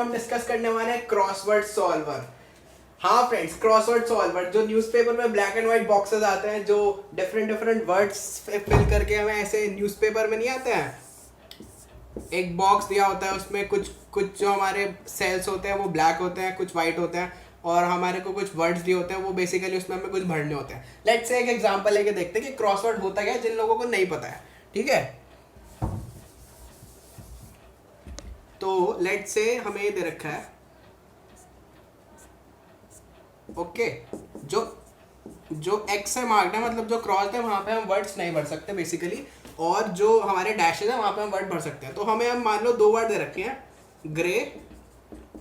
हम डिस्कस करने वाले हैं क्रॉसवर्ड सॉल्वर। हाँ फ्रेंड्स, क्रॉसवर्ड सॉल्वर जो न्यूज़पेपर में ब्लैक एंड व्हाइट बॉक्सेस आते हैं, जो डिफरेंट डिफरेंट वर्ड्स फिल करके हमें ऐसे न्यूज़पेपर में नहीं आते हैं, एक बॉक्स दिया होता है, उसमें कुछ कुछ जो हमारे सेल्स होते हैं वो ब्लैक होते हैं, कुछ वाइट होते हैं, और हमारे को कुछ वर्ड्स दिए होते हैं, वो बेसिकली उसमें हमें कुछ भरने होते हैं। लेट्स से एक एग्जांपल लेके देखते हैं कि क्रॉसवर्ड होता क्या है, जिन लोगों को नहीं पता है। ठीक है, तो लेट्स से हमें ये दे रखा है, ओके, जो एक्स है मार्क्ड है, मतलब जो क्रॉस है वहां पे हम वर्ड्स नहीं भर सकते बेसिकली, और जो हमारे डैशेज है वहां पे हम वर्ड भर सकते हैं। तो हमें हम मान लो दो वर्ड दे रखे हैं, ग्रे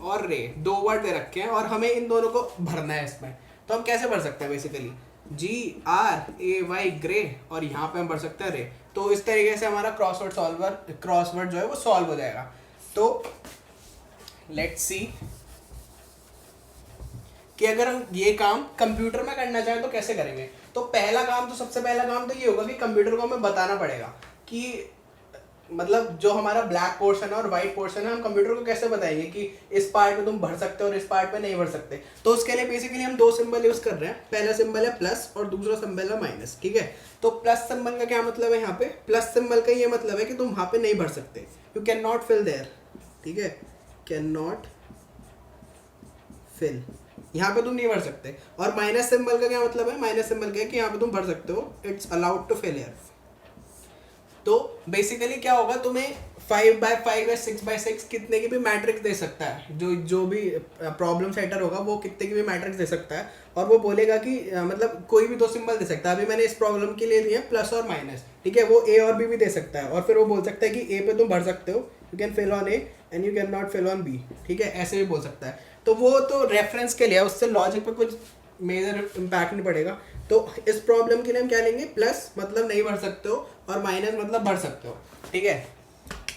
और रे, दो वर्ड दे रखे हैं और हमें इन दोनों को भरना है इसमें। तो हम कैसे भर सकते हैं, बेसिकली GRAY ग्रे, और यहाँ पे हम भर सकते हैं रे। तो इस तरीके से हमारा क्रॉसवर्ड जो है वो सॉल्व हो जाएगा। तो लेट्स सी कि अगर हम ये काम कंप्यूटर में करना चाहें तो कैसे करेंगे। तो सबसे पहला काम तो ये होगा कि कंप्यूटर को हमें बताना पड़ेगा कि मतलब जो हमारा ब्लैक पोर्शन है और वाइट पोर्शन है, हम कंप्यूटर को कैसे बताएंगे कि इस पार्ट में तुम भर सकते हो और इस पार्ट में नहीं भर सकते। तो उसके लिए बेसिकली हम दो सिंबल यूज कर रहे हैं। पहला सिंबल है प्लस और दूसरा सिंबल है माइनस। ठीक है, तो प्लस सिंबल का क्या मतलब है, यहाँ पे प्लस सिंबल का ये मतलब है कि तुम वहां पे नहीं भर सकते, you can not fill there. ठीक है, कैन नॉट फिल, यहाँ पे तुम नहीं भर सकते। और माइनस सिंबल का क्या मतलब है, माइनस सिंबल का है कि यहाँ पे तुम भर सकते हो, it's allowed to fill here. तो बेसिकली क्या होगा, तुम्हें 5x5 या 6x6 कितने की भी मैट्रिक्स दे सकता है, जो भी प्रॉब्लम सेटर होगा वो कितने की भी मैट्रिक्स दे सकता है, और वो बोलेगा कि मतलब कोई भी दो सिंबल दे सकता है। अभी मैंने इस प्रॉब्लम के लिए लिया प्लस और माइनस, ठीक है, वो ए और बी भी दे सकता है, और फिर वो बोल सकता है कि ए पे तुम भर सकते हो, you can fill on A and you can not fill on B. ठीक है, ऐसे भी बोल सकता है। तो वो तो रेफरेंस के लिए, उससे लॉजिक पे कुछ मेजर इम्पैक्ट नहीं पड़ेगा। तो इस प्रॉब्लम के लिए हम क्या लेंगे, प्लस मतलब नहीं भर सकते हो और माइनस मतलब भर सकते हो। ठीक है,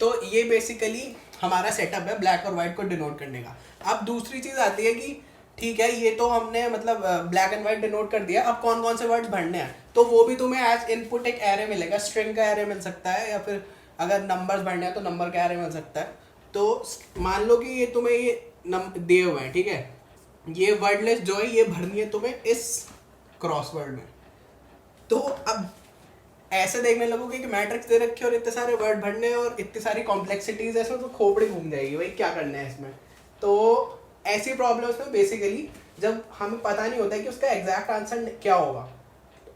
तो ये बेसिकली हमारा सेटअप है ब्लैक और वाइट को डिनोट करने का। अब दूसरी चीज़ आती है कि ठीक है, ये तो हमने मतलब ब्लैक एंड वाइट डिनोट कर दिया, अब कौन कौन से वर्ड्स भरने हैं। तो वो भी तुम्हें एज इनपुट एक एरे मिलेगा, स्ट्रिंग का एरे मिल सकता है, या फिर अगर नंबर्स भरने हैं तो नंबर का एरे मिल सकता है। तो मान लो कि ये तुम्हें ये दिए हुए हैं, ठीक है, ये वर्ड लिस्ट जो है ये भरनी है तुम्हें इस क्रॉसवर्ड में। तो अब ऐसे देखने लगोगे कि मैट्रिक्स दे रखे और इतने सारे वर्ड भरने और इतनी सारी कॉम्प्लेक्सिटीज है इसमें, तो खोपड़ी घूम जाएगी भाई, क्या करना है इसमें। तो ऐसी प्रॉब्लम्स में बेसिकली जब हमें पता नहीं होता है कि उसका एग्जैक्ट आंसर क्या होगा,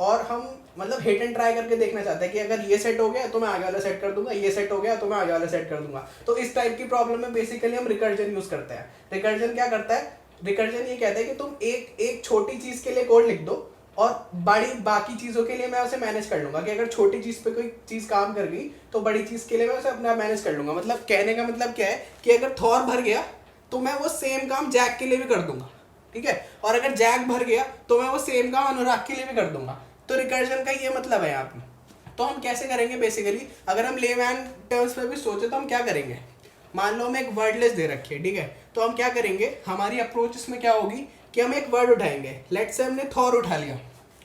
और हम मतलब हिट एंड ट्राई करके देखना चाहते हैं कि अगर ये सेट हो गया तो मैं आगे वाला सेट कर दूंगा, ये सेट हो गया तो मैं आगे वाला सेट कर दूंगा। तो इस टाइप की प्रॉब्लम में बेसिकली हम रिकर्जन यूज करते हैं। रिकर्जन क्या करता है, रिकर्जन ये कहता है कि तुम एक छोटी चीज के लिए कोड लिख दो और बाकी चीजों के लिए मैं उसे मैनेज कर लूंगा, कि अगर छोटी चीज पे कोई चीज काम कर गई तो बड़ी चीज के लिए मैं उसे अपना मैनेज कर लूंगा। मतलब कहने का मतलब क्या है कि अगर थॉर भर गया तो मैं वो सेम काम जैक के लिए भी कर दूंगा। ठीक है, और अगर जैक भर गया तो मैं वो सेम काम अनुराग के लिए भी कर दूंगा। तो रिकर्जन का ये मतलब है यहाँ पे। तो हम कैसे करेंगे, बेसिकली अगर हम लेमैन टर्म्स में भी सोचे तो हम क्या करेंगे, मान लो हमें एक वर्ड लिस्ट दे रखी है, ठीक है, तो हम क्या करेंगे, हमारी अप्रोच इसमें क्या होगी कि हम एक वर्ड उठाएंगे। लेट्स से हमने थॉर उठा लिया,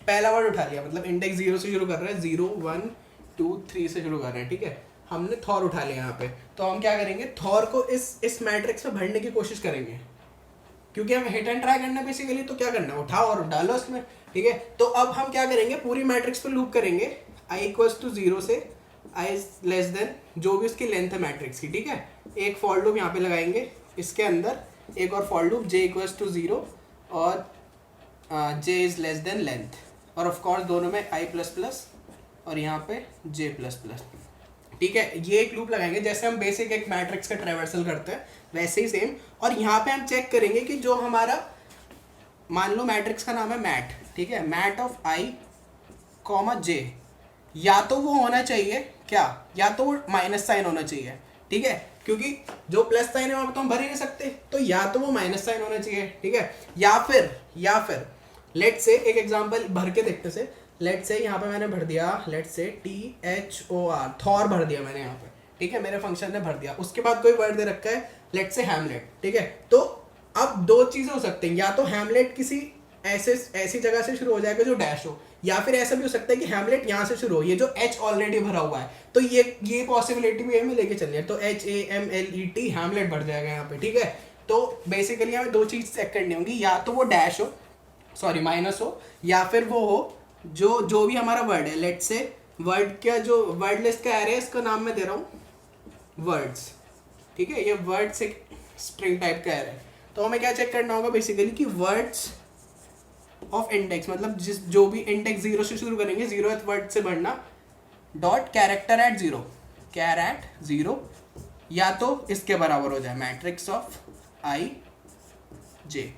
पहला वर्ड उठा लिया, मतलब इंडेक्स 0 से शुरू कर रहे हैं, 0 1 2 3 से शुरू कर रहे हैं। ठीक है, हमने थॉर उठा लिया यहाँ पे। तो हम क्या करेंगे, थॉर को इस मैट्रिक्स में भरने की कोशिश करेंगे, क्योंकि हम हिट एंड ट्राई करना बेसिकली। तो क्या करना है, उठाओ और डालो उसमें। ठीक है, तो अब हम क्या करेंगे, पूरी मैट्रिक्स पे लूप करेंगे, i = 0 से i लेस देन जो भी उसकी लेंथ है मैट्रिक्स की। ठीक है, एक फॉर लूप यहाँ पे लगाएंगे, इसके अंदर एक और फॉर लूप j = 0 और j is less than length, और ऑफ कोर्स दोनों में i++ और यहाँ पे j++। ठीक है, ये एक लूप लगाएंगे जैसे हम बेसिक एक मैट्रिक्स का ट्रैवर्सल करते हैं वैसे ही सेम। और यहाँ पे हम चेक करेंगे कि जो हमारा, मान लो मैट्रिक्स का नाम है मैट, ठीक है, मैट ऑफ i, j, या तो वो होना चाहिए क्या, या तो वो माइनस साइन होना चाहिए। ठीक है, क्योंकि जो प्लस साइन है वहाँ पे तो हम भर ही नहीं सकते, तो या तो वो माइनस साइन होना चाहिए। ठीक है, या फिर लेट से एक एग्जांपल भर के देखते से, लेट से यहाँ पे मैंने भर दिया, लेट से THOR, थॉर भर दिया मैंने यहाँ पे। ठीक है, मेरे फंक्शन ने भर दिया। उसके बाद कोई वर्ड दे रखा है, लेट से हैमलेट। ठीक है, तो अब दो चीजें हो सकती हैं, या तो हैमलेट किसी ऐसी जगह से शुरू हो जाएगा जो डैश हो, या फिर ऐसा भी हो सकता है कि हैमलेट यहाँ से शुरू हो, ये जो H ऑलरेडी भरा हुआ है, तो ये पॉसिबिलिटी भी हमें लेके चलनी है। तो HAMLET हैमलेट भर जाएगा यहाँ पे। ठीक है, तो बेसिकली हमें दो चीज़ चेक करनी होंगी, या तो वो डैश हो, सॉरी माइनस हो, या फिर वो हो जो भी हमारा वर्ड है, लेट से वर्ड का जो वर्ड लिस्ट का एरे है इसका नाम मैं दे रहा हूँ वर्ड्स, ठीक है, ये वर्ड्स एक स्ट्रिंग टाइप का एरे है। तो हमें क्या चेक करना होगा बेसिकली कि वर्ड्स ऑफ इंडेक्स, मतलब जो भी इंडेक्स 0 से शुरू करेंगे, 0th वर्ड से बढ़ना, dot character at 0, char at 0, या तो इसके बराबर हो जाए मैट्रिक्स ऑफ आई जे,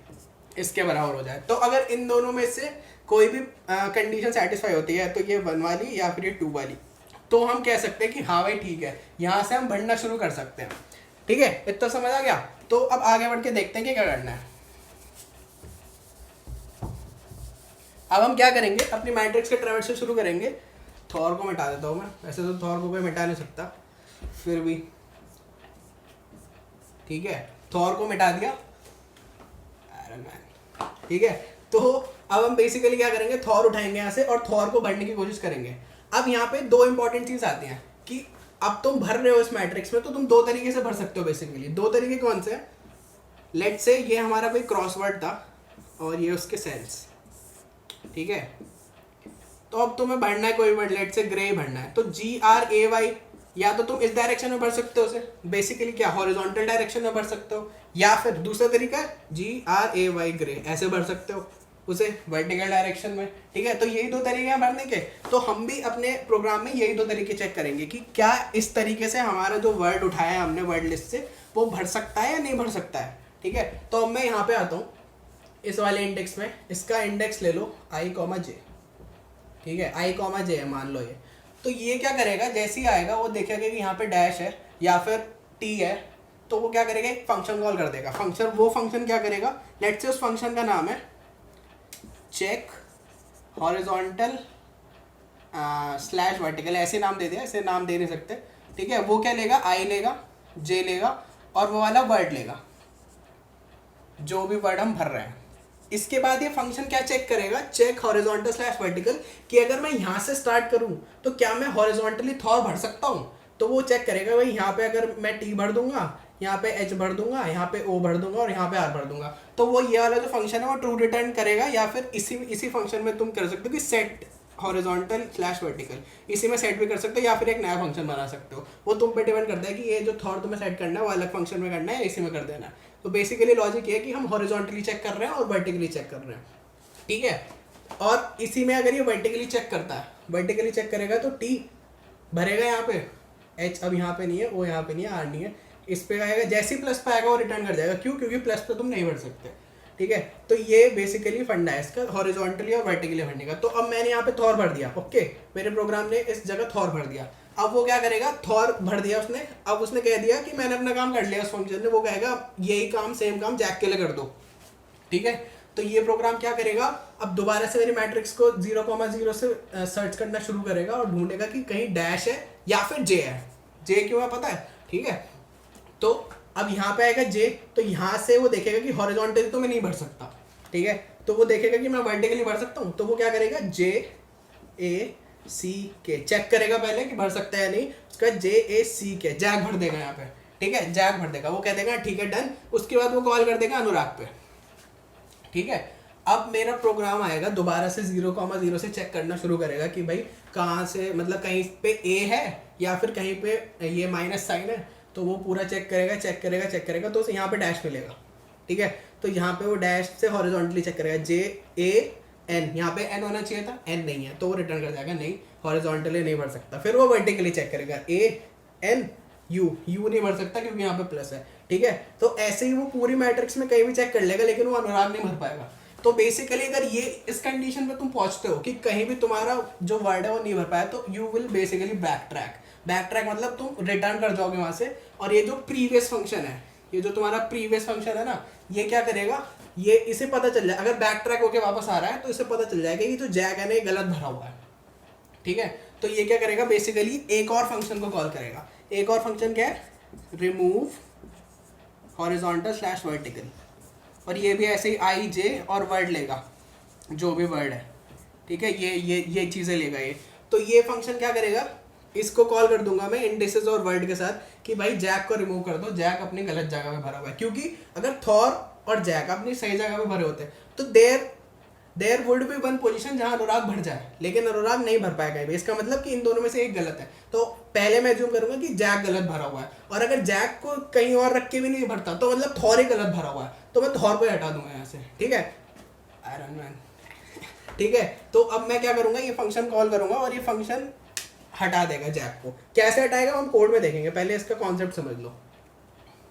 इसके बराबर हो जाए। तो अगर इन दोनों में से कोई भी कंडीशन सेटिस्फाई होती है, तो ये 1 वाली या फिर ये 2 वाली, तो हम कह सकते हैं कि हाँ भाई ठीक है, यहाँ से हम बढ़ना शुरू कर सकते हैं। ठीक है, इतना समझ आ गया। तो अब आगे बढ़ के देखते हैं कि क्या करना है। अब हम क्या करेंगे, अपनी मैट्रिक्स के ट्रैवर्स से शुरू करेंगे। थॉर को मिटा देता हूँ मैं, वैसे तो थॉर को कोई मिटा नहीं सकता, फिर भी ठीक है, थॉर को मिटा दिया, ठीक है। तो अब हम बेसिकली क्या करेंगे, थॉर उठाएंगे यहाँ से और थॉर को भरने की कोशिश करेंगे। अब यहाँ पे दो इंपॉर्टेंट चीज आती हैं कि अब तुम भर रहे हो इस मैट्रिक्स में, तो तुम दो तरीके से भर सकते हो बेसिकली। दो तरीके कौन से हैं, लेट से ये हमारा कोई क्रॉसवर्ड था और ये उसके सेल्स, ठीक है। तो अब तुम्हें भरना है कोई वर्ड, लेट से ग्रे भरना है, तो GRAY, या तो तुम इस डायरेक्शन में भर सकते हो उसे, बेसिकली क्या हॉरिजॉन्टल डायरेक्शन में भर सकते हो, या फिर दूसरा तरीका है GRAY ग्रे, ऐसे भर सकते हो उसे वर्टिकल डायरेक्शन में। ठीक है, तो यही दो तरीके हैं भरने के। तो हम भी अपने प्रोग्राम में यही दो तरीके चेक करेंगे कि क्या इस तरीके से हमारा जो वर्ड उठाया है हमने वर्ड लिस्ट से, वो भर सकता है या नहीं भर सकता है। ठीक है, तो अब मैं यहाँ पे आता हूँ इस वाले इंडेक्स में, इसका इंडेक्स ले लो I, J, ठीक है, I, J है मान लो ये। तो ये क्या करेगा, जैसे ही आएगा वो देखेगा कि यहाँ पे डैश है या फिर T है, तो वो क्या करेगा, एक फंक्शन कॉल कर देगा। फंक्शन, वो फंक्शन क्या करेगा, लेट्स से उस फंक्शन का नाम है चेक हॉरिजॉन्टल स्लैश वर्टिकल, ऐसे नाम दे दिया, ऐसे नाम दे नहीं सकते। ठीक है, वो क्या लेगा, I लेगा, J लेगा और वो वाला वर्ड लेगा, जो भी वर्ड हम भर रहे हैं। इसके बाद ये फंक्शन क्या चेक करेगा, चेक हॉरिजॉन्टल स्लैश वर्टिकल, कि अगर मैं यहाँ से स्टार्ट करूँ तो क्या मैं हॉरिजॉन्टली थॉर भर सकता हूँ। तो वो चेक करेगा भाई, यहाँ पे अगर मैं T भर दूंगा, यहाँ पे H भर दूंगा, यहाँ पे O भर दूंगा और यहाँ पे R भर दूंगा, तो वो ये वाला जो फंक्शन है वो ट्रू रिटर्न करेगा। या फिर इसी फंक्शन में तुम कर सकते हो कि सेट हॉरिजॉन्टल स्लैश वर्टिकल, इसी में सेट भी कर सकते हो या फिर एक नया फंक्शन बना सकते हो। वो तुम पे डिपेंड करता है कि ये जो थॉर तुम्हें सेट करना है वो अलग फंक्शन में करना है या इसी में कर देना है। तो बेसिकली लॉजिक ये है कि हम हॉरिजॉन्टली चेक कर रहे हैं और वर्टिकली चेक कर रहे हैं। ठीक है, और इसी में अगर ये वर्टिकली चेक करता है, वर्टिकली चेक करेगा तो T भरेगा यहाँ पे, H अब यहाँ पे नहीं है, O यहाँ पे नहीं है, R नहीं है, इस पे आएगा, जैसे ही प्लस पे आएगा वो रिटर्न कर जाएगा। क्यों, क्योंकि प्लस पे तुम नहीं भर सकते। ठीक है, तो ये बेसिकली फंडा है इसका हॉरिजॉन्टली और वर्टिकली भरने का। तो अब मैंने यहाँ पे थॉर भर दिया, ओके, मेरे प्रोग्राम ने इस जगह थॉर भर दिया। अब वो क्या करेगा, थॉर भर दिया उसने, अब उसने कह दिया कि मैंने अपना काम कर लिया उस फंक्शन ने, वो कहेगा यही काम सेम काम जैक के लिए कर दो। ठीक है, तो ये प्रोग्राम क्या करेगा, अब दोबारा से मेरी मैट्रिक्स को 0,0 से सर्च करना शुरू करेगा और ढूंढेगा कि कहीं डैश है या फिर J है। J क्यों है पता है, ठीक है। तो अब यहाँ पे आएगा J, तो यहाँ से वो देखेगा कि हॉरिजॉन्टली तो मैं नहीं भर सकता। ठीक है, तो वो देखेगा कि मैं वर्टिकली भर सकता हूँ, तो वो क्या करेगा, JACK चेक करेगा पहले कि भर सकता है या नहीं, उसका JACK जैक भर देगा यहाँ पे। ठीक है, जैक भर देगा, वो कह देगा ठीक है डन। उसके बाद वो कॉल कर देगा अनुराग पे। ठीक है, अब मेरा प्रोग्राम आएगा दोबारा से 0,0 से चेक करना शुरू करेगा कि भाई कहाँ से, मतलब कहीं पे A है या फिर कहीं पे ये माइनस साइन है, तो वो पूरा चेक करेगा, चेक करेगा, चेक करेगा, तो यहाँ पे डैश मिलेगा। ठीक है, तो यहाँ पे वो डैश से हॉरिजॉन्टली चेक करेगा, JAN, यहाँ पे N होना चाहिए था, N नहीं है, तो वो रिटर्न कर जाएगा नहीं, हॉरिजॉन्टली नहीं भर सकता। फिर वो वर्टिकली चेक करेगा, ANU नहीं भर सकता क्योंकि यहाँ पे प्लस है। ठीक है, तो ऐसे ही वो पूरी मैट्रिक्स में कहीं भी चेक कर लेगा, लेकिन वो अनुराग नहीं भर पाएगा। तो बेसिकली अगर ये इस कंडीशन पे तुम पहुंचते हो कि कहीं भी तुम्हारा जो वर्ड है वो नहीं भर पाया, तो you will basically back track मतलब तुम रिटर्न कर जाओगे वहां से। और ये जो प्रीवियस फंक्शन है, ये जो तुम्हारा प्रीवियस फंक्शन है ना, ये क्या करेगा, ये इसे पता चल जाए, अगर बैक ट्रैक होके वापस आ रहा है तो इसे पता चल जाएगा कि जो जैक है ना गलत भरा हुआ है। ठीक है, तो ये क्या करेगा, बेसिकली एक और फंक्शन को कॉल करेगा। एक और फंक्शन क्या है, रिमूव हॉरिजॉन्टल स्लैश वर्टिकल, और ये भी ऐसे ही I, J और वर्ड लेगा, जो भी वर्ड है। ठीक है, ये चीज़ें लेगा ये। तो ये फंक्शन क्या करेगा, इसको कॉल कर दूंगा मैं इंडिसेस और वर्ड के साथ कि भाई जैक को रिमूव कर दो, जैक अपनी गलत जगह पे भरा हुआ है। क्योंकि अगर थॉर और जैक अपनी सही जगह पे भरे होते तो there would be one position जहां अनुराग भर जाए, लेकिन अनुराग नहीं भर पाएगा। इसका मतलब कि इन दोनों में से एक गलत है। तो पहले मैं अज्यूम करूंगा कि जैक गलत भरा हुआ है, और अगर जैक को कहीं और रख के भी नहीं भरता तो मतलब थॉर ही गलत भरा हुआ है, तो मैं थॉर को ही हटा दूंगा यहाँ से। ठीक है, आयरन मैन। ठीक है, तो अब मैं क्या करूंगा, ये फंक्शन कॉल करूंगा और ये फंक्शन हटा देगा जैक को। कैसे हटाएगा हम कोड में देखेंगे, पहले इसका कॉन्सेप्ट समझ लो।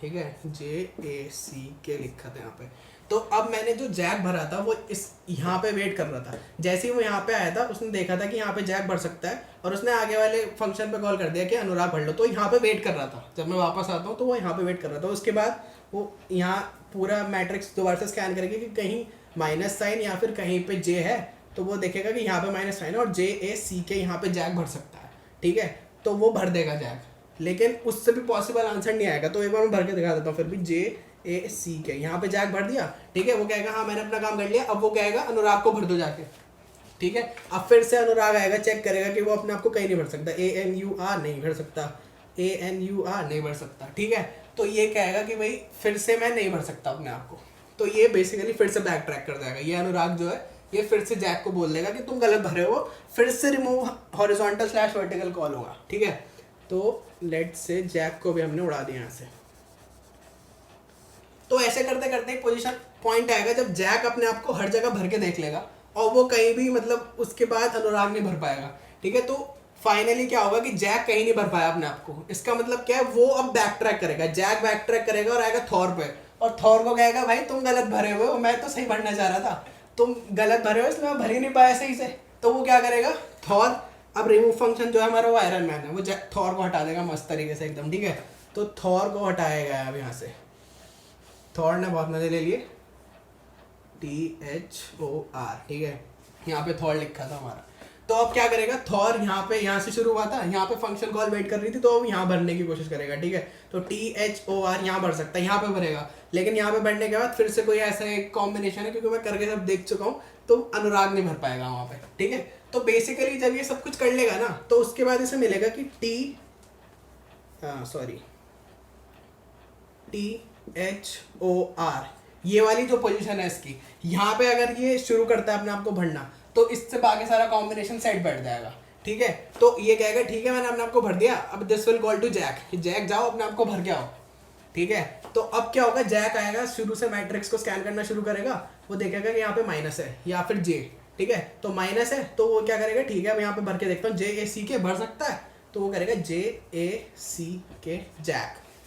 ठीक है, JACK लिखा था यहाँ पे। तो अब मैंने जो जैक भरा था वो इस यहाँ पे वेट कर रहा था। जैसे ही वो यहाँ पे आया था उसने देखा था कि यहाँ पे जैक भर सकता है, और उसने आगे वाले फंक्शन पे कॉल कर दिया कि अनुराग भर लो। तो यहाँ पे वेट कर रहा था, जब मैं वापस आता हूँ तो वो यहाँ पे वेट कर रहा था। उसके बाद वो यहाँ पूरा मैट्रिक्स दोबारा से स्कैन करेगा कि कहीं माइनस साइन या फिर कहीं पे जे है, तो वो देखेगा कि यहाँ पे माइनस साइन है और JACK यहाँ पे जैक भर सकता है। ठीक है, तो वो भर देगा जैक, लेकिन उससे भी पॉसिबल आंसर नहीं आएगा। तो एक बार मैं भर के दिखा देता हूँ। फिर भी JACK यहाँ पे जैक भर दिया। ठीक है, वो कहेगा हाँ मैंने अपना काम कर लिया। अब वो कहेगा अनुराग को भर दो जाके। ठीक है, अब फिर से अनुराग आएगा, चेक करेगा कि वो अपने आप को कहीं नहीं भर सकता। ANUR नहीं भर सकता, ANUR नहीं भर सकता। ठीक है, तो ये कहेगा कि भाई फिर से मैं नहीं भर सकता अपने आप को। तो ये बेसिकली फिर से बैक ट्रैक कर जाएगा। ये अनुराग जो है ये फिर से जैक को बोल देगा कि तुम गलत भरे हो, फिर से रिमूव हॉरिजॉन्टल/वर्टिकल कॉल होगा। ठीक है, तो लेट से जैक को भी हमने उड़ा दिया यहाँ से। तो ऐसे करते करते एक पोजीशन पॉइंट आएगा जब जैक अपने आप को हर जगह भर के देख लेगा और वो कहीं भी मतलब उसके बाद अनुराग नहीं भर पाएगा। ठीक है, तो फाइनली क्या होगा कि जैक कहीं नहीं भर पाया अपने आप को। इसका मतलब क्या है, वो अब बैक ट्रैक करेगा, जैक बैक ट्रैक करेगा और आएगा थॉर पे, और थॉर को कहेगा भाई तुम गलत भरे हुए हो, मैं तो सही भरना चाह रहा था, तुम गलत भरे हो इसलिए मैं भर ही नहीं पाया सही से। तो वो क्या करेगा, थॉर अब रिमूव फंक्शन जो है हमारा वो आयरन मैन है, वो थॉर को हटा देगा मस्त तरीके से एकदम। ठीक है, तो थॉर को हटाएगा अब यहाँ से। थॉर ने बहुत मजे ले लिए, THOR। ठीक है, यहाँ पे थॉर लिखा था हमारा। तो अब क्या करेगा, थॉर यहाँ से शुरू हुआ था, यहाँ पे फंक्शन कॉल वेट कर रही थी, तो अब यहाँ भरने की कोशिश करेगा। ठीक है, तो THOR यहाँ भर सकता है, यहाँ पे भरेगा, लेकिन यहाँ पे भरने के बाद फिर से कोई ऐसा एक कॉम्बिनेशन है, क्योंकि मैं करके सब देख चुका हूँ, तो अनुराग नहीं भर पाएगा वहाँ पे। ठीक है, तो बेसिकली जब ये सब कुछ कर लेगा ना, तो उसके बाद इसे मिलेगा कि THOR, ये वाली जो पोजीशन है इसकी, यहाँ पे अगर ये शुरू करता है अपने आप को भरना, तो इससे बाकी सारा कॉम्बिनेशन सेट बैठ जाएगा। ठीक है, तो ये कहेगा ठीक है मैंने अपने आप को भर दिया, अब this will call to Jack, Jack जाओ अपने आप को भर के आओ। ठीक है, तो अब क्या होगा, जैक आएगा, शुरू से मैट्रिक्स को स्कैन करना शुरू करेगा, वो देखेगा कि यहाँ पे माइनस है या फिर जे। ठीक है, तो माइनस है तो वो क्या करेगा, ठीक है मैं यहाँ पे भर के देखता हूँ, JACK भर सकता है, तो वो करेगा JACK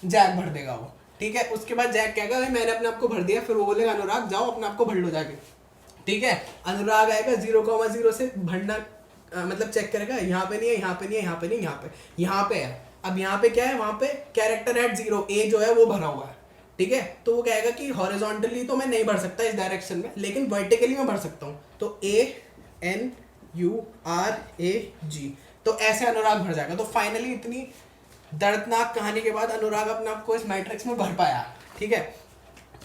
जैक भर देगा वो। ठीक है, उसके बाद जैक कहेगा भाई मैंने अपने आप को भर दिया, फिर वो बोलेगा अनुराग जाओ अपने आप को भर लो जाके। ठीक है, अनुराग आएगा 0,0 से भरना मतलब चेक करेगा, यहाँ पे नहीं है, यहाँ पे नहीं है, यहाँ पे नहीं, यहाँ पे है। अब यहाँ पे क्या है, वहाँ पे कैरेक्टर एट 0, A जो है वो भरा हुआ है। ठीक है, तो वो कहेगा कि हॉरिजॉन्टली तो मैं नहीं भर सकता इस डायरेक्शन में, लेकिन वर्टिकली मैं भर सकता हूँ, तो ANURAG, तो ऐसे अनुराग भर जाएगा। तो फाइनली इतनी दर्दनाक कहानी के बाद अनुराग अपने आप को इस मैट्रिक्स में भर पाया। ठीक है,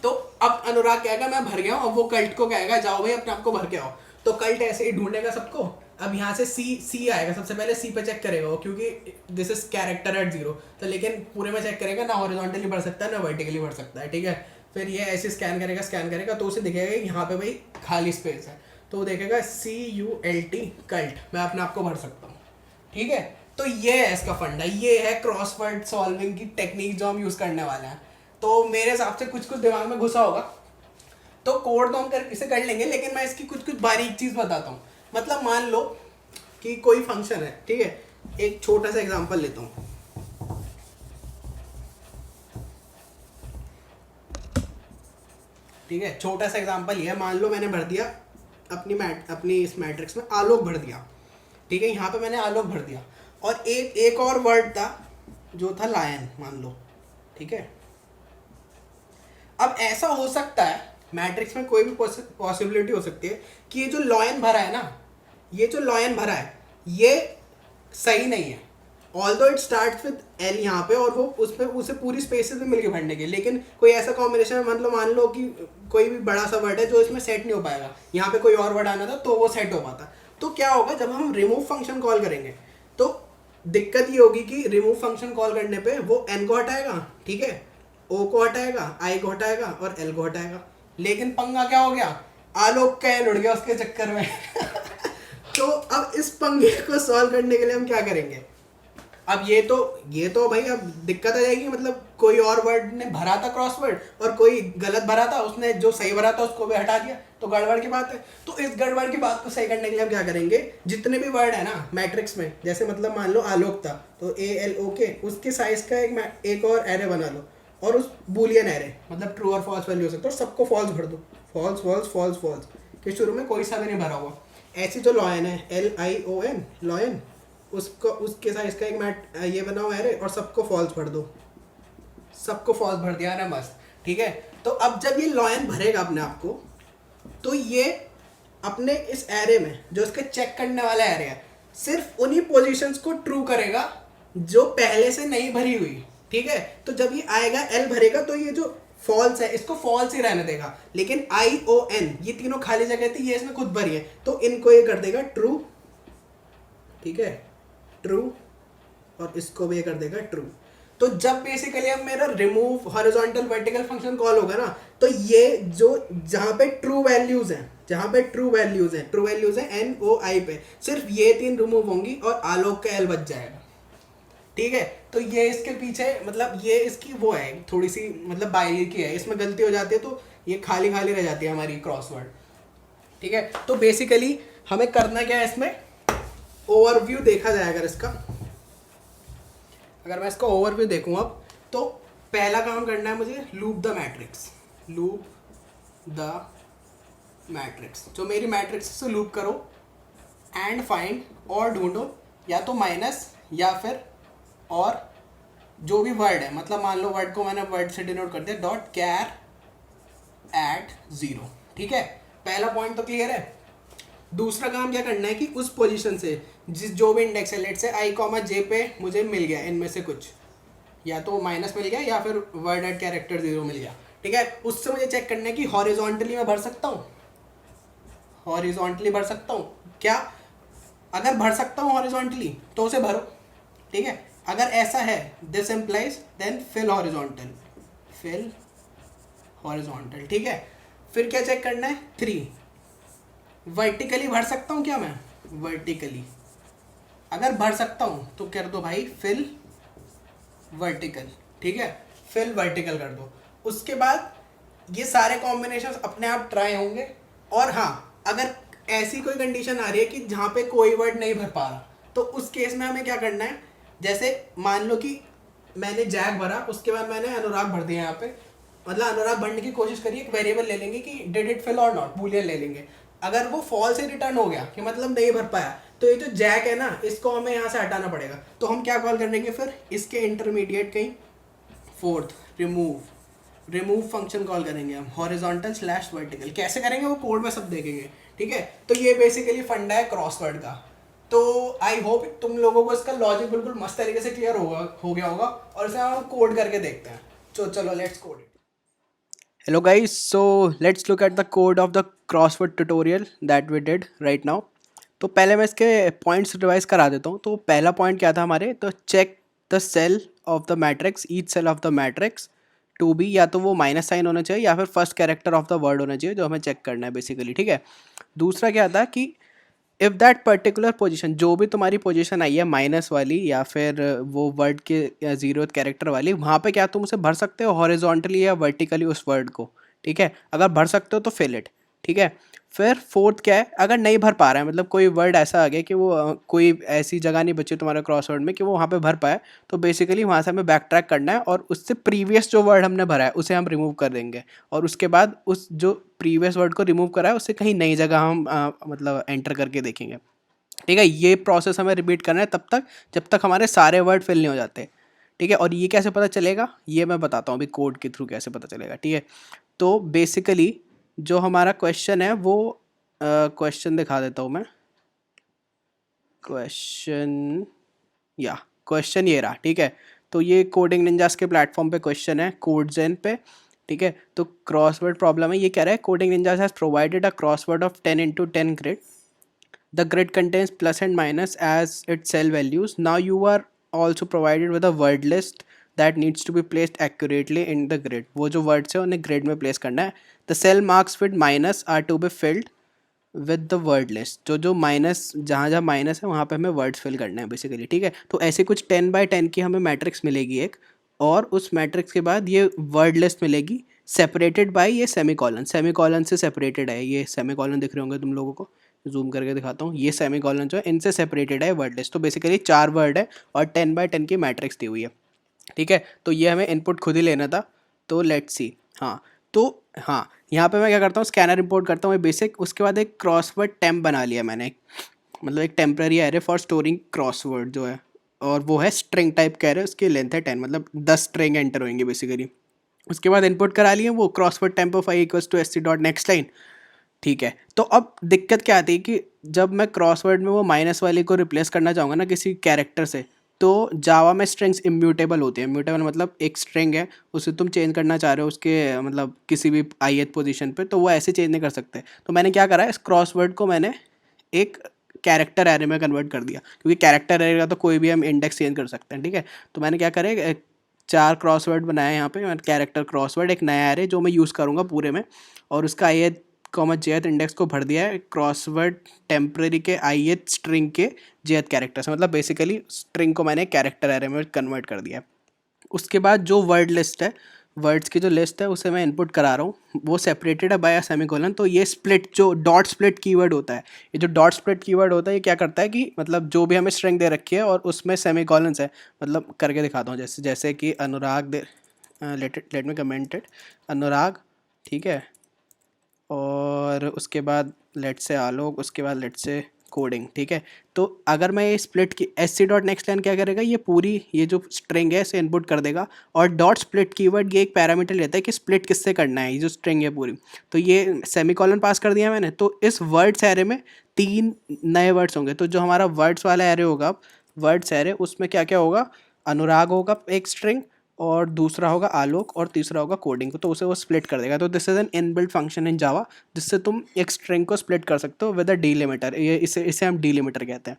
तो अब अनुराग कहेगा मैं भर गया हूँ, अब वो कल्ट को कहेगा जाओ भाई अपने आप को भर के आओ। तो कल्ट ऐसे ही ढूंढेगा सबको। अब यहाँ से C आएगा, सबसे पहले C पे चेक करेगा वो, क्योंकि दिस इज कैरेक्टर एट 0, तो लेकिन पूरे में चेक करेगा, ना हॉरिजॉन्टली भर सकता है ना वर्टिकली भर सकता है। ठीक है, फिर ये ऐसे स्कैन करेगा तो उसे दिखेगा कि यहाँ पे भाई खाली स्पेस है, तो वो देखेगा CULT कल्ट, मैं अपने आप को भर सकता हूँ। ठीक है, तो ये है इसका फंडा, ये है क्रॉसवर्ड सॉल्विंग की टेक्निक जो हम यूज करने वाले हैं। तो मेरे हिसाब से कुछ दिमाग में घुसा होगा, तो कोड तो हम इसे कर लेंगे, लेकिन मैं इसकी कुछ बारीक चीज बताता हूँ। मतलब मान लो कि कोई फंक्शन है, ठीक है, एक छोटा सा एग्जांपल लेता हूँ। ठीक है, छोटा सा एग्जांपल ये है, मान लो मैंने भर दिया अपनी इस मैट्रिक्स में आलोक भर दिया। ठीक है, यहाँ पे मैंने आलोक भर दिया, और एक और वर्ड था जो था लायन, मान लो। ठीक है, अब ऐसा हो सकता है मैट्रिक्स में कोई भी पॉसिबिलिटी हो सकती है कि ये जो लॉयन भरा है ना, ये जो लॉयन भरा है ये सही नहीं है, although it starts with L यहाँ पे, और वो उसे पूरी स्पेसेस में मिलके भरने के, लेकिन कोई ऐसा कॉम्बिनेशन है, मतलब मान लो कि कोई भी बड़ा सा वर्ड है जो इसमें सेट नहीं हो पाएगा, यहाँ पे कोई और वर्ड आना था तो वो सेट हो पाता। तो क्या होगा, जब हम रिमूव फंक्शन कॉल करेंगे तो दिक्कत ये होगी कि रिमूव फंक्शन कॉल करने पे वो n को हटाएगा, ठीक है, o को हटाएगा, i को हटाएगा और l को हटाएगा। लेकिन पंगा क्या हो गया, आलोक का n उड़ गया उसके चक्कर में। तो अब इस पंगे को सॉल्व करने के लिए हम क्या करेंगे, अब ये तो भाई अब दिक्कत आ जाएगी, मतलब कोई और वर्ड ने भरा था क्रॉसवर्ड और कोई गलत भरा था, उसने जो सही भरा था उसको भी हटा दिया, तो गड़बड़ की बात है। तो इस गड़बड़ की बात को सही करने के लिए हम क्या करेंगे, जितने भी वर्ड है ना मैट्रिक्स में, जैसे मतलब मान लो आलोक था तो ALOK, उसके साइज का एक और एरे बना लो और उस बूलियन एरे मतलब ट्रू और फॉल्स वैल्यू हो सकता है, और सबको फॉल्स भर दो, फॉल्स फॉल्स फॉल्स फॉल्स, कि शुरू में कोई सा भी नहीं भरा हुआ। ऐसी जो लॉयन है LION लॉयन, उसको उसके साइज का ये बना हुआ है और सबको फॉल्स भर दो, सबको फॉल्स भर दिया ना मस्त, ठीक है। तो अब जब ये लॉयन भरेगा अपने आप को, तो ये अपने इस एरे में जो इसके चेक करने वाला एरे है, सिर्फ उन्हीं पोजीशंस को ट्रू करेगा जो पहले से नहीं भरी हुई, ठीक है। तो जब ये आएगा L भरेगा तो ये जो फॉल्स है इसको फॉल्स ही रहने देगा, लेकिन ION ये तीनों खाली जगह थी, ये इसमें खुद भरी है, तो इनको ये कर देगा ट्रू, ठीक है, ट्रू, और इसको भी ये कर देगा ट्रू। तो जब बेसिकली अब मेरा remove horizontal vertical function call होगा ना, तो ये जो जहाँ पे ट्रू वैल्यूज हैं, ट्रू वैल्यूज हैं NOI पे, सिर्फ ये 3 रिमूव होंगी और आलोक का L बच जाएगा, ठीक है। तो ये इसके पीछे मतलब ये इसकी वो है थोड़ी सी मतलब बाइनरी की है, इसमें गलती हो जाती है तो ये खाली खाली रह जाती है हमारी क्रॉसवर्ड, ठीक है। तो बेसिकली हमें करना क्या है, इसमें ओवरव्यू देखा जाए अगर मैं इसका ओवरव्यू देखूँ अब, तो पहला काम करना है मुझे लूप द मैट्रिक्स, जो मेरी मैट्रिक्स से लूप करो एंड फाइंड और ढूंढो या तो माइनस या फिर और जो भी वर्ड है, मतलब मान लो वर्ड को मैंने वर्ड से डिनोट कर दिया .char @ 0, ठीक है। पहला पॉइंट तो क्लियर है। दूसरा काम क्या करना है कि उस पोजीशन से जो भी इंडेक्स है, लेट से I, J पे मुझे मिल गया इनमें से कुछ, या तो माइनस मिल गया या फिर वर्ड एट कैरेक्टर 0 मिल गया, ठीक है। उससे मुझे चेक करना है कि हॉरिजॉन्टली मैं भर सकता हूँ, क्या, अगर भर सकता हूँ हॉरिजॉन्टली तो उसे भरो, ठीक है। अगर ऐसा है this implies then fill horizontal, ठीक है। फिर क्या चेक करना है, 3 वर्टिकली भर सकता हूँ क्या मैं, वर्टिकली अगर भर सकता हूँ तो कर दो भाई फिल वर्टिकल, ठीक है, फिल वर्टिकल कर दो। उसके बाद ये सारे कॉम्बिनेशंस अपने आप ट्राई होंगे, और हाँ अगर ऐसी कोई कंडीशन आ रही है कि जहाँ पे कोई वर्ड नहीं भर पा रहा, तो उस केस में हमें क्या करना है, जैसे मान लो कि मैंने जैक भरा, उसके बाद मैंने अनुराग भर दिया यहाँ पे, मतलब अनुराग भरने की कोशिश करिए, एक वेरिएबल ले लेंगे कि डिड इट फिल और नॉट, बूलियन ले लेंगे। अगर वो फॉल्स ही रिटर्न हो गया कि मतलब नहीं भर पाया, तो ये जो जैक है ना, इसको हमें यहाँ से हटाना पड़ेगा। तो हम क्या कॉल करेंगे फिर, इसके इंटरमीडिएट कहीं फोर्थ रिमूव फंक्शन कॉल करेंगे हम, हॉरिजॉन्टल/वर्टिकल। कैसे करेंगे वो कोड में सब देखेंगे, ठीक है। तो ये बेसिकली फंडा है क्रॉसवर्ड का। तो आई होप तुम लोगों को इसका लॉजिक बिल्कुल मस्त तरीके से क्लियर हो गया होगा, और इसे हम कोड करके देखते हैं। चलो let's code it. Hello guys, so let's look at the code of the crossword tutorial that we did right now. तो पहले मैं इसके पॉइंट्स रिवाइज करा देता हूँ। तो पहला पॉइंट क्या था हमारे, तो check the cell of the matrix, each cell of the matrix to be, या तो वो माइनस साइन होना चाहिए या फिर first character of the word होना चाहिए, जो हमें चेक करना है बेसिकली, ठीक है। दूसरा क्या था कि इफ़ दैट पर्टिकुलर पोजीशन, जो भी तुम्हारी पोजीशन आई है माइनस वाली या फिर वो वर्ड के 0th कैरेक्टर वाली, वहाँ पे क्या तुम उसे भर सकते हो हॉरिजॉन्टली या वर्टिकली उस वर्ड को, ठीक है। अगर भर सकते हो तो फिल इट, ठीक है। फिर फोर्थ क्या है, अगर नहीं भर पा रहा है, मतलब कोई वर्ड ऐसा आ गया कि वो कोई ऐसी जगह नहीं बची तुम्हारे क्रॉसवर्ड में कि वो वहाँ पे भर पाए, तो बेसिकली वहाँ से हमें बैक ट्रैक करना है और उससे प्रीवियस जो वर्ड हमने भरा है उसे हम रिमूव कर देंगे, और उसके बाद उस जो प्रीवियस वर्ड को रिमूव करा है उससे कहीं नई जगह हम मतलब एंटर करके देखेंगे, ठीक है। ये प्रोसेस हमें रिपीट करना है तब तक जब तक हमारे सारे वर्ड फिल नहीं हो जाते, ठीक है। और ये कैसे पता चलेगा, ये मैं बताता हूँ अभी कोड के थ्रू कैसे पता चलेगा, ठीक है। तो बेसिकली जो हमारा क्वेश्चन है वो क्वेश्चन दिखा देता हूँ मैं, क्वेश्चन ये रहा, ठीक है। तो ये कोडिंग निंजास के प्लेटफॉर्म पे क्वेश्चन है, कोडजेन पे, ठीक है। तो क्रॉसवर्ड प्रॉब्लम है, ये कह रहा है coding ninjas has provided a crossword of 10 × 10 grid The grid contains plus and minus as its cell values. Now you are also provided with a word list that needs to be placed accurately in the grid. वो जो words है उन्हें grid में place करना है. The cell marks with minus are to be filled with the word list. जो minus जहाँ जहाँ माइनस है वहाँ पे हमें वर्ड्स फिल करना है बेसिकली, ठीक है. तो ऐसे कुछ 10x10 की हमें मैट्रिक्स मिलेगी एक, और उस मैट्रिक्स के बाद ये वर्ड लिस्ट मिलेगी सेपरेटेड बाय ये सेमी कॉलन से सेपरेटेड है. ये सेमी कॉलन दिख रहे होंगे तुम लोगों को, जूम करके दिखाता हूँ. ये सेमी कॉलन जो है इनसे सेपरेटेड है वर्ड लिस्ट. तो बेसिकली 4 वर्ड है और 10x10 की मैट्रिक्स दी हुई है, ठीक है. तो ये हमें इनपुट खुद ही लेना था. तो लेट्स सी. हाँ, तो हाँ, यहाँ पे मैं क्या करता हूँ, स्कैनर इंपोर्ट करता हूँ बेसिक. उसके बाद एक क्रॉसवर्ड टेम्प बना लिया मैंने, मतलब एक temporary array for storing crossword जो है, और वो है स्ट्रिंग टाइप का एरे. उसकी लेंथ है 10, मतलब 10 स्ट्रिंग एंटर होंगे बेसिकली. उसके बाद इनपुट करा लिए वो crossword temp of I equals to S C dot next line, ठीक है. तो अब दिक्कत क्या आती है कि जब मैं क्रॉसवर्ड में वो माइनस वाले को रिप्लेस करना चाहूँगा ना किसी कैरेक्टर से, तो जावा में स्ट्रिंग्स इम्यूटेबल होती है. इम्यूटेबल मतलब एक स्ट्रिंग है, उसे तुम चेंज करना चाह रहे हो उसके मतलब किसी भी ith पोजीशन पे, तो वो ऐसे चेंज नहीं कर सकते. तो मैंने क्या करा है, इस क्रॉसवर्ड को मैंने एक कैरेक्टर एरे में कन्वर्ट कर दिया, क्योंकि कैरेक्टर एरे का तो कोई भी हम इंडेक्स चेंज कर सकते हैं, ठीक है. तो मैंने क्या करे, 4 क्रॉसवर्ड बनाया यहाँ पे, कैरेक्टर क्रॉसवर्ड, एक नया एरे जो मैं यूज़ करूँगा पूरे में, और उसका ith jth इंडेक्स को भर दिया है क्रॉसवर्ड टेम्पररी के ith स्ट्रिंग के jth कैरेक्टर से. मतलब बेसिकली स्ट्रिंग को मैंने कैरेक्टर एरे में कन्वर्ट कर दिया है. उसके बाद जो वर्ड लिस्ट है, वर्ड्स की जो लिस्ट है उसे मैं इनपुट करा रहा हूँ, वो सेपरेटेड है बाय सेमीकोलन. तो ये स्प्लिट, जो डॉट स्प्लिट कीवर्ड होता है, ये जो डॉट स्प्लिट कीवर्ड होता है, ये क्या करता है कि मतलब जो भी हमें स्ट्रिंग दे रखी है और उसमें सेमीकोलन्स है, मतलब करके दिखाता हूँ. जैसे कि अनुराग दे, लेट मी कमेंटेड अनुराग, ठीक है. और उसके बाद लेट से आलोक, उसके बाद लेट से कोडिंग, ठीक है. तो अगर मैं ये स्प्लिट की S C dot next line क्या करेगा, ये पूरी ये जो स्ट्रिंग है इसे इनपुट कर देगा. और डॉट स्प्लिट कीवर्ड ये एक पैरामीटर लेता है कि स्प्लिट किससे करना है, ये जो स्ट्रिंग है पूरी. तो ये सेमीकोलन पास कर दिया मैंने. तो इस वर्ड्स एरे में 3 नए वर्ड्स होंगे. तो जो हमारा वर्ड्स वाला एरे होगा, वर्ड्स एरे, उसमें क्या क्या होगा, अनुराग होगा एक स्ट्रिंग, और दूसरा होगा आलोक, और तीसरा होगा कोडिंग. तो उसे वो स्प्लिट कर देगा. तो this is an inbuilt function in Java, जिससे तुम एक स्ट्रिंग को स्प्लिट कर सकते हो विद अ डीलिमिटर. ये इसे हम डीलिमिटर कहते हैं,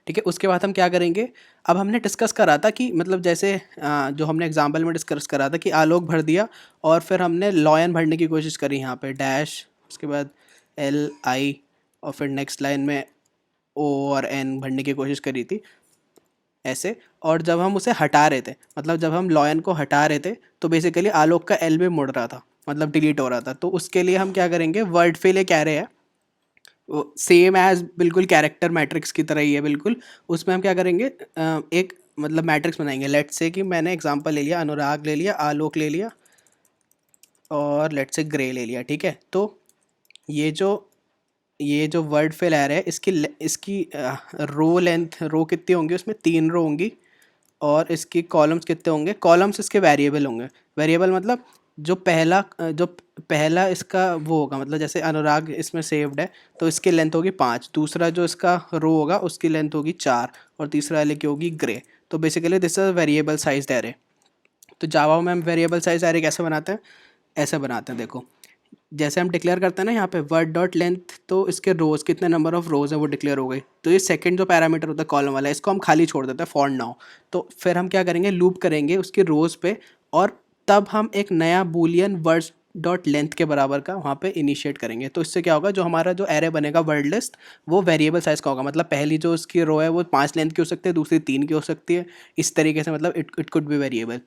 ठीक है. उसके बाद हम क्या करेंगे, अब हमने डिस्कस करा था कि मतलब जैसे जो हमने एग्जाम्पल में डिस्कस करा था कि आलोक भर दिया, और फिर हमने लॉयन भरने की कोशिश करी यहाँ पे डैश, उसके बाद LI, और फिर नेक्स्ट लाइन में O और N भरने की कोशिश करी थी ऐसे. और जब हम उसे हटा रहे थे, मतलब जब हम लॉयन को हटा रहे थे, तो बेसिकली आलोक का L भी मुड़ रहा था, मतलब डिलीट हो रहा था. तो उसके लिए हम क्या करेंगे, वर्ड फिल एक एरे है, वो सेम एज बिल्कुल कैरेक्टर मैट्रिक्स की तरह ही है बिल्कुल. उसमें हम क्या करेंगे, एक मतलब मैट्रिक्स बनाएंगे. लेट से कि मैंने एग्जांपल ले लिया, अनुराग ले लिया, आलोक ले लिया, और लेट से ग्रे ले लिया, ठीक है. तो ये जो वर्ड फिल एरे है, इसकी रो लेंथ, रो कितनी होंगी, उसमें 3 रो होंगी. और इसकी कॉलम्स कितने होंगे, कॉलम्स इसके वेरिएबल होंगे. वेरिएबल मतलब जो पहला इसका वो होगा, मतलब जैसे अनुराग इसमें सेव्ड है, तो इसकी लेंथ होगी 5. दूसरा जो इसका रो होगा उसकी लेंथ होगी 4, और तीसरा वाले की होगी ग्रे. तो basically this is variable size array. तो जावा में हम वेरिएबल साइज एरे कैसे बनाते हैं, ऐसे बनाते हैं. देखो, जैसे हम डिक्लेयर करते हैं ना यहाँ पे वर्ड डॉट लेंथ, तो इसके रोज कितने नंबर ऑफ रोज है वो डिक्लेयर हो गई. तो ये सेकंड जो पैरामीटर होता है कॉलम वाला, इसको हम खाली छोड़ देते हैं फॉर नाउ. तो फिर हम क्या करेंगे, लूप करेंगे उसकी रोज पे, और तब हम एक नया बूलियन वर्ड डॉट लेंथ के बराबर का वहाँ पे इनिशिएट करेंगे. तो इससे क्या होगा, जो हमारा जो एरे बनेगा वर्ड लिस्ट, वो वेरिएबल साइज का होगा. मतलब पहली जो उसकी रो है वो 5 लेंथ की हो सकती है, दूसरी 3 की हो सकती है, इस तरीके से, मतलब इट कुड बी वेरिएबल,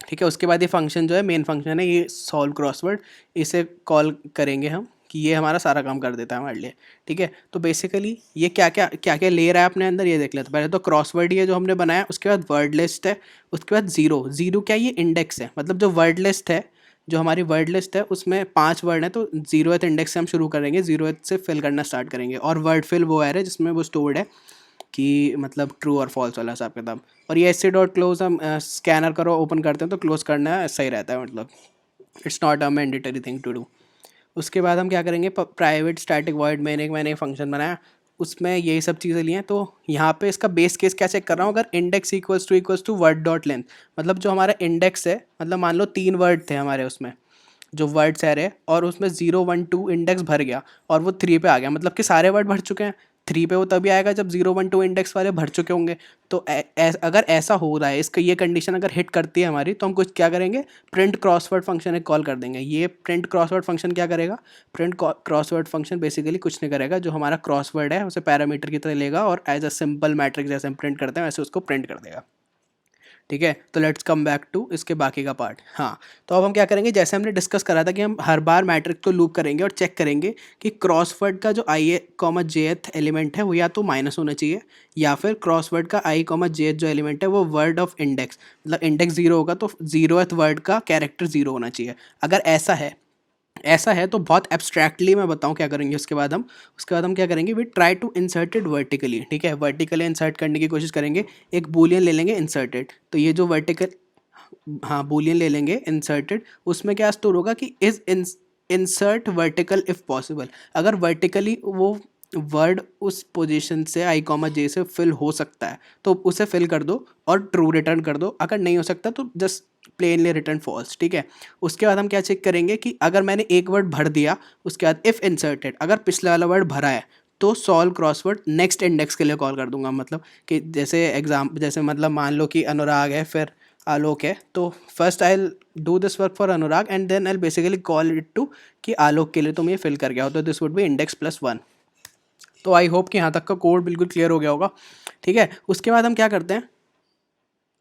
ठीक है. उसके बाद ये फंक्शन जो है, मेन फंक्शन है ये सॉल्व क्रॉसवर्ड, इसे कॉल करेंगे हम कि ये हमारा सारा काम कर देता है हमारे लिए, ठीक है. तो बेसिकली ये क्या क्या ले रहा है अपने अंदर, ये देख लेते हैं. पहले तो क्रॉसवर्ड ये जो हमने बनाया, उसके बाद वर्ड लिस्ट है, उसके बाद जीरो क्या, ये इंडेक्स है. मतलब जो वर्ड लिस्ट है, जो हमारी वर्ड लिस्ट है उसमें 5 वर्ड हैं, तो 0th इंडेक्स से हम शुरू करेंगे, 0th से फिल करना स्टार्ट करेंगे. और वर्ड फिल वो है जिसमें वो स्टोर्ड है कि मतलब ट्रू और फॉल्स वाला हिसाब किताब. और ये एस डॉट क्लोज हम स्कैनर करो ओपन करते हैं तो क्लोज करना है, सही रहता है, मतलब it's not a mandatory thing to do. उसके बाद हम क्या करेंगे, प्राइवेट स्टैटिक वॉइड मैंने एक फंक्शन बनाया, उसमें यही सब चीज़ें ली हैं. तो यहाँ पे इसका बेस केस क्या चेक कर रहा हूँ, अगर index equals to word dot length, मतलब जो हमारा इंडेक्स है, मतलब मान लो 3 वर्ड थे हमारे उसमें जो वर्ड्स एरे, और उसमें 0 1 2 इंडेक्स भर गया और वो 3 पे आ गया, मतलब कि सारे वर्ड भर चुके हैं. 3 पे वो तभी आएगा जब 0 1 2 इंडेक्स वाले भर चुके होंगे। तो अगर ऐसा हो रहा है, इसका ये कंडीशन अगर हिट करती है हमारी, तो हम कुछ क्या करेंगे, प्रिंट क्रॉसवर्ड फंक्शन एक कॉल कर देंगे। ये प्रिंट क्रॉसवर्ड फंक्शन क्या करेगा, प्रिंट क्रॉसवर्ड फंक्शन बेसिकली कुछ नहीं करेगा, जो हमारा क्रॉसवर्ड है उसे पैरामीटर की तरह लेगा और एज अ सिंपल मैट्रिक्स जैसे हम प्रिंट करते हैं वैसे उसको प्रिंट कर देगा। ठीक है, तो लेट्स कम बैक टू इसके बाकी का पार्ट। हाँ, तो अब हम क्या करेंगे, जैसे हमने डिस्कस करा था कि हम हर बार मैट्रिक्स को लूप करेंगे और चेक करेंगे कि क्रॉसवर्ड का जो आई कॉमा जेथ एलिमेंट है वो या तो माइनस होना चाहिए, या फिर क्रॉसवर्ड का आई कॉमा जेथ जो एलिमेंट है वो वर्ड ऑफ इंडेक्स, मतलब इंडेक्स 0 होगा तो 0th वर्ड का कैरेक्टर 0 होना चाहिए। अगर ऐसा है तो बहुत एब्स्ट्रैक्टली मैं बताऊं क्या करेंगे। उसके बाद हम क्या करेंगे, we try to insert it vertically. ठीक है, वर्टिकली इंसर्ट करने की कोशिश करेंगे। एक बूलियन ले लेंगे इंसर्टेड, तो ये जो वर्टिकल, हाँ बूलियन ले लेंगे इंसर्टेड, उसमें क्या स्टोर होगा कि is insert vertical if possible. अगर वर्टिकली वो वर्ड उस पोजीशन से आई कॉमा जे से फिल हो सकता है तो उसे फिल कर दो और ट्रू रिटर्न कर दो। अगर नहीं हो सकता तो जस्ट प्लेनली रिटर्न फॉल्स। ठीक है, उसके बाद हम क्या चेक करेंगे कि अगर मैंने एक वर्ड भर दिया, उसके बाद इफ़ इंसर्टेड, अगर पिछले वाला वर्ड भरा है तो सॉल्व क्रॉसवर्ड नेक्स्ट इंडेक्स के लिए कॉल कर दूंगा। मतलब कि जैसे मतलब मान लो कि अनुराग है फिर आलोक है, तो first I do this work for Anurag and then I basically call it to कि आलोक के लिए तुम ये फिल कर गया हो, तो दिस वुड बी इंडेक्स +1। तो आई होप कि यहाँ तक का कोड बिल्कुल क्लियर हो गया होगा। ठीक है, उसके बाद हम क्या करते हैं,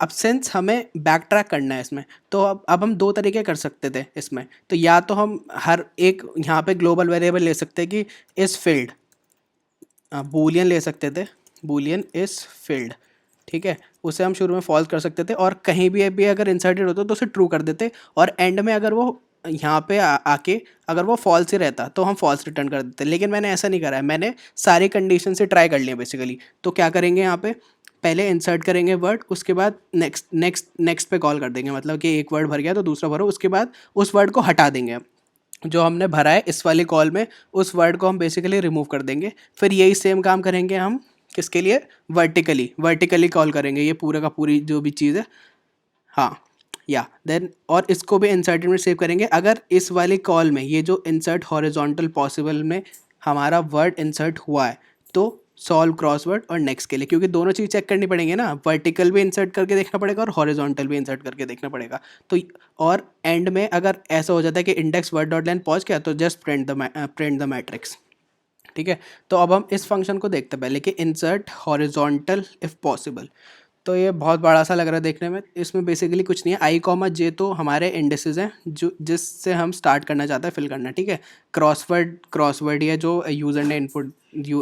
अब सिंस हमें बैक ट्रैक करना है इसमें, तो अब हम 2 तरीके कर सकते थे इसमें। तो या तो हम हर एक यहाँ पे ग्लोबल वेरिएबल ले सकते हैं कि इस फील्ड, बूलियन ले सकते थे, बूलियन इस फील्ड। ठीक है, उसे हम शुरू में फॉल्स कर सकते थे और कहीं भी अगर इंसर्टेड होता तो उसे ट्रू कर देते, और एंड में अगर वो यहाँ पे आके अगर वो फॉल्स ही रहता तो हम फॉल्स रिटर्न कर देते। लेकिन मैंने ऐसा नहीं करा है, मैंने सारी कंडीशन से ट्राई कर लिया बेसिकली। तो क्या करेंगे, यहाँ पे पहले इंसर्ट करेंगे वर्ड, उसके बाद नेक्स्ट पे कॉल कर देंगे। मतलब कि एक वर्ड भर गया तो दूसरा भरो, उसके बाद उस वर्ड को हटा देंगे जो हमने भरा है इस वाली कॉल में, उस वर्ड को हम बेसिकली रिमूव कर देंगे। फिर यही सेम काम करेंगे हम किसके लिए, वर्टिकली कॉल करेंगे ये पूरा का पूरी जो भी चीज़ है। हाँ, या देन और इसको भी इंसर्टेड में सेव करेंगे। अगर इस वाली कॉल में ये जो इंसर्ट हॉरिजॉन्टल पॉसिबल में हमारा वर्ड इंसर्ट हुआ है तो सॉल्व क्रॉसवर्ड और नेक्स्ट के लिए, क्योंकि दोनों चीज़ चेक करनी पड़ेंगी ना, वर्टिकल भी इंसर्ट करके देखना पड़ेगा और हॉरिजॉन्टल भी इंसर्ट करके देखना पड़ेगा। तो और एंड में अगर ऐसा हो जाता है कि इंडेक्स वर्ड डॉट लाइन पहुँच गया तो जस्ट प्रिंट द मैट्रिक्स। ठीक है, तो अब हम इस फंक्शन को देखते हैं पहले कि इंसर्ट हॉरिजॉन्टल इफ़ पॉसिबल। तो ये बहुत बड़ा सा लग रहा है देखने में, इसमें बेसिकली कुछ नहीं है। आई कॉमा जे तो हमारे इंडेसेस हैं जो जिससे हम स्टार्ट करना चाहते हैं फिल करना। ठीक है, क्रॉसवर्ड ये जो यूज़र ने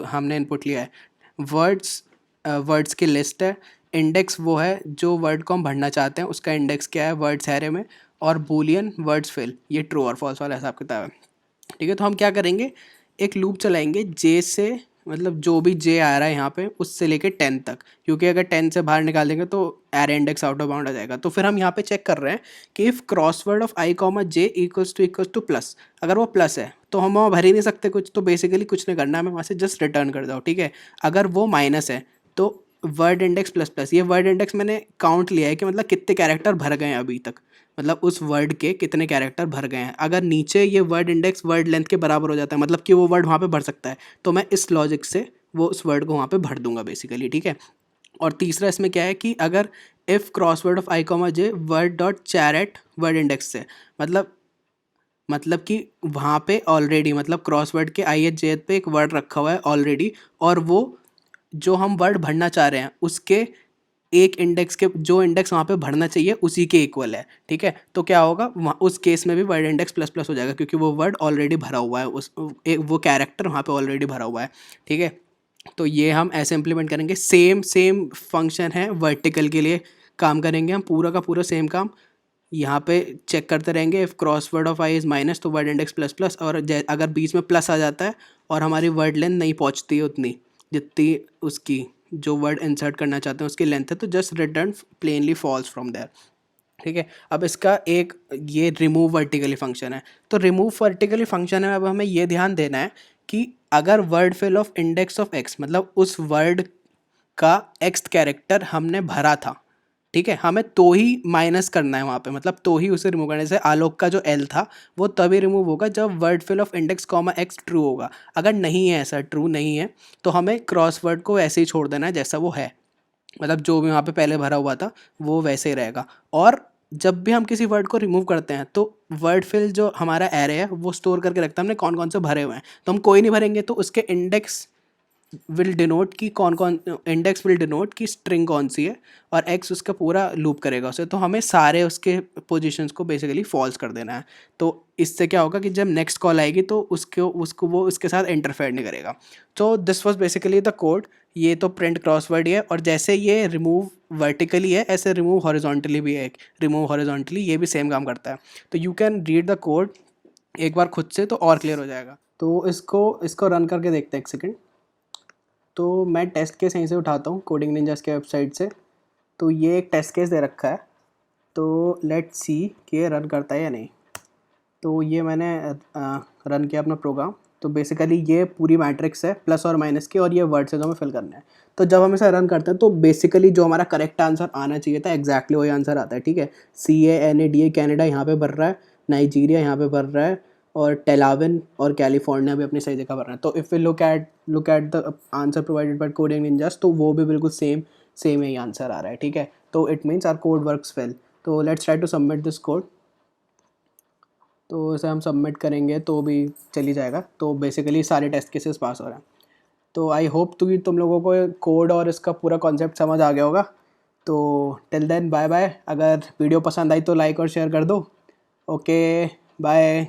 हमने इनपुट लिया है। वर्ड्स की लिस्ट है। इंडेक्स वो है जो वर्ड को हम भरना चाहते हैं, उसका इंडेक्स क्या है वर्ड्स हैरे में। और बूलियन वर्ड्स फिल, ये ट्रू और फॉल्स वाला हिसाब किताब है। ठीक है, तो हम क्या करेंगे, एक लूप चलाएंगे जे से, मतलब जो भी जे आ रहा है यहाँ पे उससे लेके 10 तक, क्योंकि अगर 10 से बाहर निकाल देंगे तो array index out of bound आ जाएगा। तो फिर हम यहाँ पे चेक कर रहे हैं कि if crossword of I comma J equals two plus, अगर वो प्लस है तो हम वहाँ भर ही नहीं सकते कुछ, तो बेसिकली कुछ नहीं करना, हमें वहाँ से जस्ट रिटर्न कर दो। ठीक है, अगर वो माइनस है तो वर्ड इंडेक्स ++, ये वर्ड इंडेक्स मैंने काउंट लिया है कि मतलब कितने कैरेक्टर भर गए हैं अभी तक, मतलब उस वर्ड के कितने कैरेक्टर भर गए हैं। अगर नीचे ये वर्ड इंडेक्स वर्ड लेंथ के बराबर हो जाता है, मतलब कि वो वर्ड वहाँ पे भर सकता है, तो मैं इस लॉजिक से वो उस वर्ड को वहाँ पे भर दूंगा बेसिकली। ठीक है, और तीसरा इसमें क्या है कि अगर if crossword of I comma J word dot char at word index से, मतलब कि वहाँ पे ऑलरेडी, मतलब क्रॉसवर्ड के आई एच जे पे एक वर्ड रखा हुआ है ऑलरेडी, और वो जो हम वर्ड भरना चाह रहे हैं उसके एक इंडेक्स के जो इंडेक्स वहाँ पे भरना चाहिए उसी के इक्वल है। ठीक है, तो क्या होगा, उस केस में भी वर्ड इंडेक्स ++ हो जाएगा, क्योंकि वो वर्ड ऑलरेडी भरा हुआ है, वो कैरेक्टर वहाँ पे ऑलरेडी भरा हुआ है। ठीक है, तो ये हम ऐसे इम्प्लीमेंट करेंगे। सेम फंक्शन है वर्टिकल के लिए काम करेंगे हम, पूरा का पूरा सेम काम यहाँ पे चेक करते रहेंगे। If crossword of I is minus तो वर्ड इंडेक्स ++, और अगर बीच में प्लस आ जाता है और हमारी वर्ड लेंथ नहीं पहुँचती है उतनी जितनी उसकी जो वर्ड इंसर्ट करना चाहते हैं उसकी लेंथ है, तो just return plainly false from there. ठीक है, अब इसका एक ये रिमूव वर्टिकली फंक्शन है। तो रिमूव वर्टिकली फंक्शन है, अब हमें ये ध्यान देना है कि अगर word fill of index of X, मतलब उस वर्ड का एक्स कैरेक्टर हमने भरा था, ठीक है, हमें तो ही माइनस करना है वहाँ पे, मतलब तो ही उसे रिमूव करने से आलोक का जो एल था वो तभी रिमूव होगा जब word fill of index comma X true होगा। अगर नहीं है, ऐसा ट्रू नहीं है, तो हमें क्रॉस वर्ड को ऐसे ही छोड़ देना है जैसा वो है, मतलब जो भी वहाँ पे पहले भरा हुआ था वो वैसे ही रहेगा। और जब भी हम किसी वर्ड को रिमूव करते हैं तो वर्ड फिल जो हमारा एरे है वो स्टोर करके रखता है हमने कौन कौन से भरे हुए हैं, तो हम कोई नहीं भरेंगे तो उसके इंडेक्स विल डिनोट की कौन कौन, इंडेक्स विल डिनोट की स्ट्रिंग कौन सी है, और एक्स उसका पूरा लूप करेगा उसे, तो हमें सारे उसके पोजीशंस को बेसिकली फॉल्स कर देना है। तो इससे क्या होगा कि जब नेक्स्ट कॉल आएगी तो उसको उसको वो उसके साथ इंटरफेयर नहीं करेगा। तो this was basically the code. ये तो प्रिंट क्रॉसवर्ड ही है, और जैसे ये रिमूव वर्टिकली है ऐसे रिमूव हॉरिजॉन्टली भी है, रिमूव हॉरिजॉन्टली ये भी सेम काम करता है। तो you can read the code एक बार खुद से तो और क्लियर हो जाएगा। तो इसको इसको रन करके देखते हैं, एक सेकेंड। तो मैं टेस्ट केस यहीं से उठाता हूँ कोडिंग निंजास के वेबसाइट से। तो ये एक टेस्ट केस दे रखा है, तो लेट्स सी कि ये रन करता है या नहीं। तो ये मैंने रन किया अपना प्रोग्राम। तो बेसिकली ये पूरी मैट्रिक्स है प्लस और माइनस की, और ये वर्ड्स है जो हमें फिल करना है। तो जब हम इसे रन करते हैं तो बेसिकली जो हमारा करेक्ट आंसर आना चाहिए था एग्जैक्टली वही आंसर आता है, ठीक है। CANADA कैनेडा यहाँ पे भर रहा है, नाइजीरिया यहाँ पे भर रहा है, और टेलाविन और कैलिफोर्निया भी अपनी सही जगह भर रहा है। तो if we look at the answer provided by Coding Ninjas, तो वो भी बिल्कुल सेम ही आंसर आ रहा है, ठीक है। तो it means our code works well. तो let's try to submit this code. तो इसे हम सबमिट करेंगे तो भी चली जाएगा। तो बेसिकली सारे टेस्ट केसेस पास हो रहे हैं। तो आई होप तुम लोगों को कोड और इसका पूरा कॉन्सेप्ट समझ आ गया होगा। तो टिल देन बाय बाय। अगर वीडियो पसंद आई तो लाइक और शेयर कर दो। Okay bye.